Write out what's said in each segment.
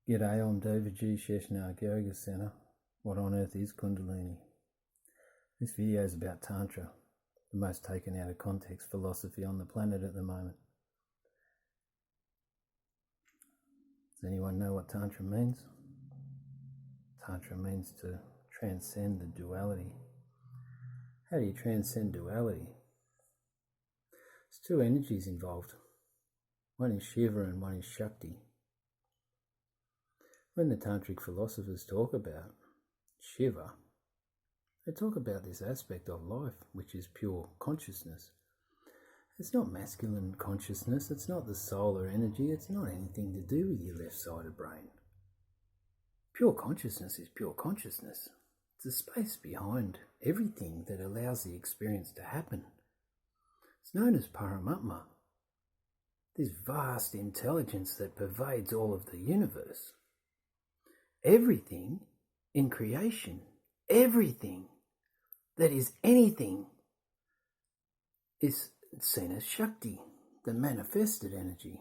G'day, I'm David G. Sheshnaag, Yoga Center. What on earth is Kundalini? This video is about Tantra, the most taken out of context philosophy on the planet at the moment. Does anyone know what Tantra means? Tantra means to transcend the duality. How do you transcend duality? There's two energies involved. One is Shiva and one is Shakti. When the Tantric philosophers talk about Shiva, they talk about this aspect of life, which is pure consciousness. It's not masculine consciousness, it's not the solar energy, it's not anything to do with your left-sided brain. Pure consciousness is pure consciousness. It's the space behind everything that allows the experience to happen. It's known as Paramatma, this vast intelligence that pervades all of the universe. Everything in creation, everything that is anything is seen as Shakti, the manifested energy.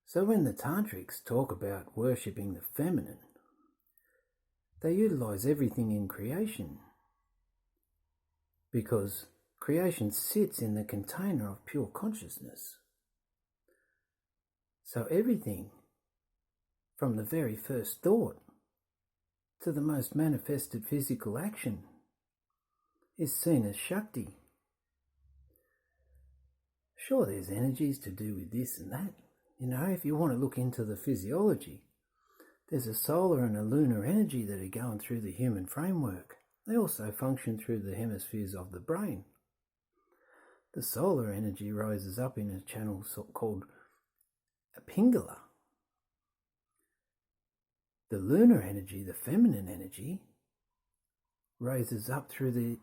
So when the Tantrics talk about worshipping the feminine, they utilize everything in creation because creation sits in the container of pure consciousness. So everything, from the very first thought to the most manifested physical action, is seen as Shakti. Sure, there's energies to do with this and that. You know, if you want to look into the physiology, there's a solar and a lunar energy that are going through the human framework. They also function through the hemispheres of the brain. The solar energy rises up in a channel called a Pingala. The lunar energy, the feminine energy, raises up through the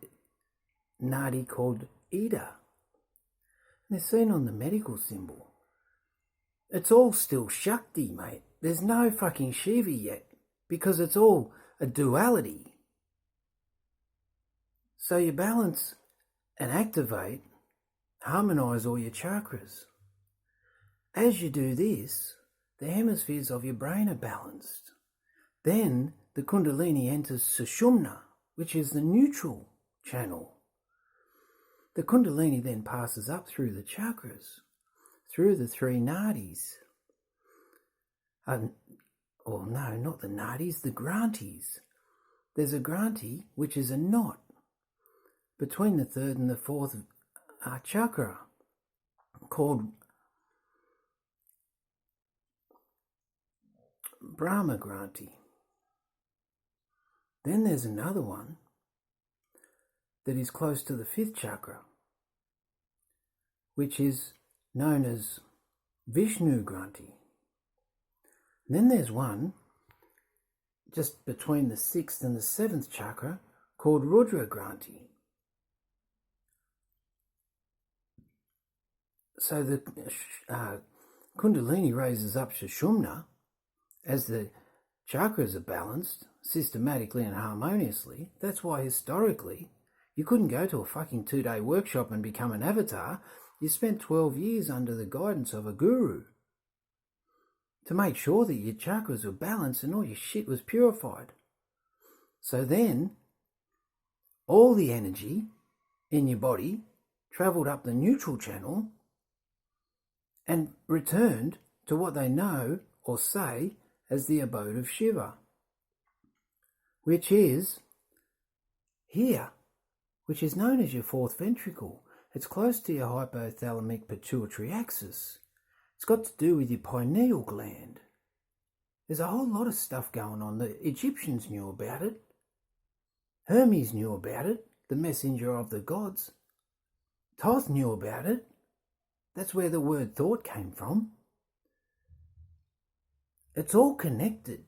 nadi called Ida. They're seen on the medical symbol. It's all still Shakti, mate. There's no fucking Shiva yet because it's all a duality. So you balance and activate, harmonize all your chakras. As you do this, the hemispheres of your brain are balanced. Then the Kundalini enters Sushumna, which is the neutral channel. The Kundalini then passes up through the chakras, through the three nadis. Not the nadis, the granthis. There's a granthi, which is a knot between the third and the fourth chakra, called Brahma Granthi. Then there's another one that is close to the fifth chakra, which is known as Vishnu Granthi. Then there's one just between the sixth and the seventh chakra called Rudra Granthi. So the Kundalini raises up Sushumna as the chakras are balanced systematically and harmoniously. That's why historically you couldn't go to a fucking 2-day workshop and become an avatar. You spent 12 years under the guidance of a guru to make sure that your chakras were balanced and all your shit was purified. So then all the energy in your body travelled up the neutral channel and returned to what they know or say as the abode of Shiva, which is here, which is known as your fourth ventricle. It's close to your hypothalamic pituitary axis. It's got to do with your pineal gland. There's a whole lot of stuff going on. The Egyptians knew about it. Hermes knew about it, the messenger of the gods. Thoth knew about it. That's where the word thought came from. It's all connected,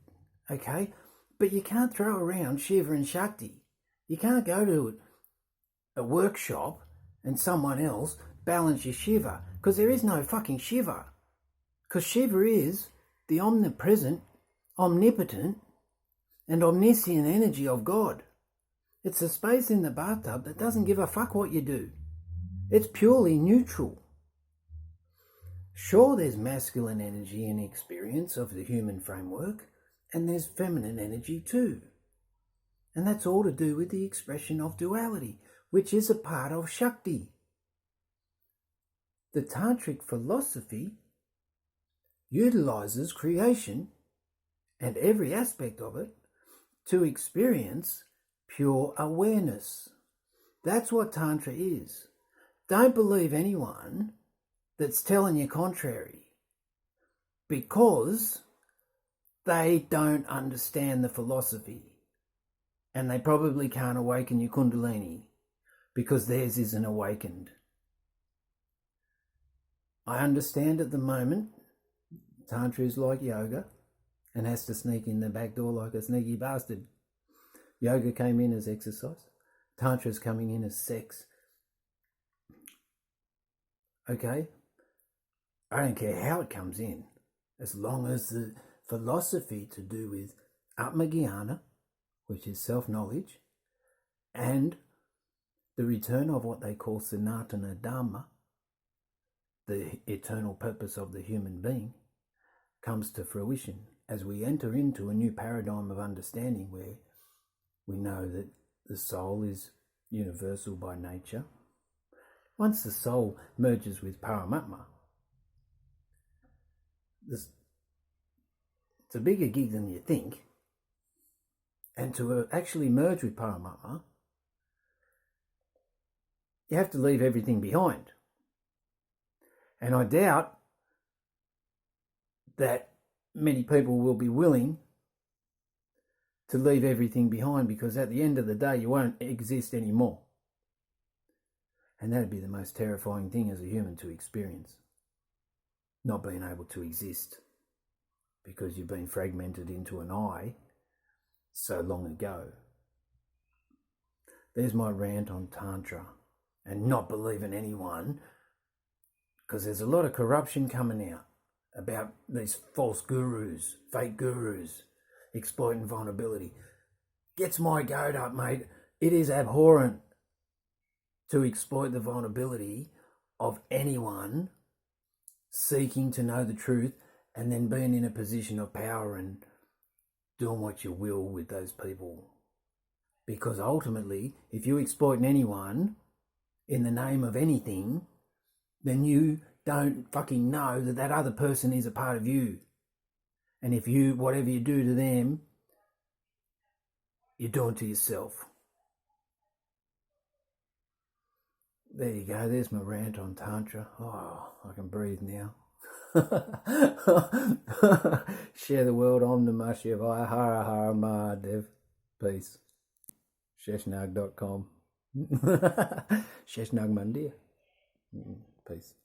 okay? But you can't throw around Shiva and Shakti. You can't go to a workshop and someone else balance your Shiva, because there is no fucking Shiva. Because Shiva is the omnipresent, omnipotent, and omniscient energy of God. It's the space in the bathtub that doesn't give a fuck what you do. It's purely neutral. Sure, there's masculine energy and experience of the human framework, and there's feminine energy too. And that's all to do with the expression of duality, which is a part of Shakti. The Tantric philosophy utilizes creation and every aspect of it to experience pure awareness. That's what Tantra is. Don't believe anyone that's telling you contrary, because they don't understand the philosophy, and they probably can't awaken your Kundalini because theirs isn't awakened. I understand at the moment Tantra is like yoga and has to sneak in the back door like a sneaky bastard. Yoga came in as exercise. Tantra is coming in as sex. Okay? I don't care how it comes in, as long as the philosophy to do with Atma-Jnana, which is self-knowledge, and the return of what they call Sanatana Dharma, the eternal purpose of the human being, comes to fruition as we enter into a new paradigm of understanding where we know that the soul is universal by nature. Once the soul merges with Paramatma, it's a bigger gig than you think. And to actually merge with Paramatma, you have to leave everything behind. And I doubt that many people will be willing to leave everything behind, because at the end of the day, you won't exist anymore. And that'd be the most terrifying thing as a human to experience. Not being able to exist because you've been fragmented into an I so long ago. There's my rant on Tantra and not believing anyone, because there's a lot of corruption coming out about these false gurus, fake gurus, exploiting vulnerability. Gets my goat up, mate. It is abhorrent to exploit the vulnerability of anyone seeking to know the truth and then being in a position of power and doing what you will with those people. Because ultimately, if you're exploiting anyone in the name of anything, then you don't fucking know that that other person is a part of you. And if you, whatever you do to them, you're doing to yourself. There you go, there's my rant on Tantra. Oh, I can breathe now. Share the world, Om Namah Shivaya, Hara Hara Mahadev. Peace. Sheshnaag.com. Sheshnaag Mandir. Peace.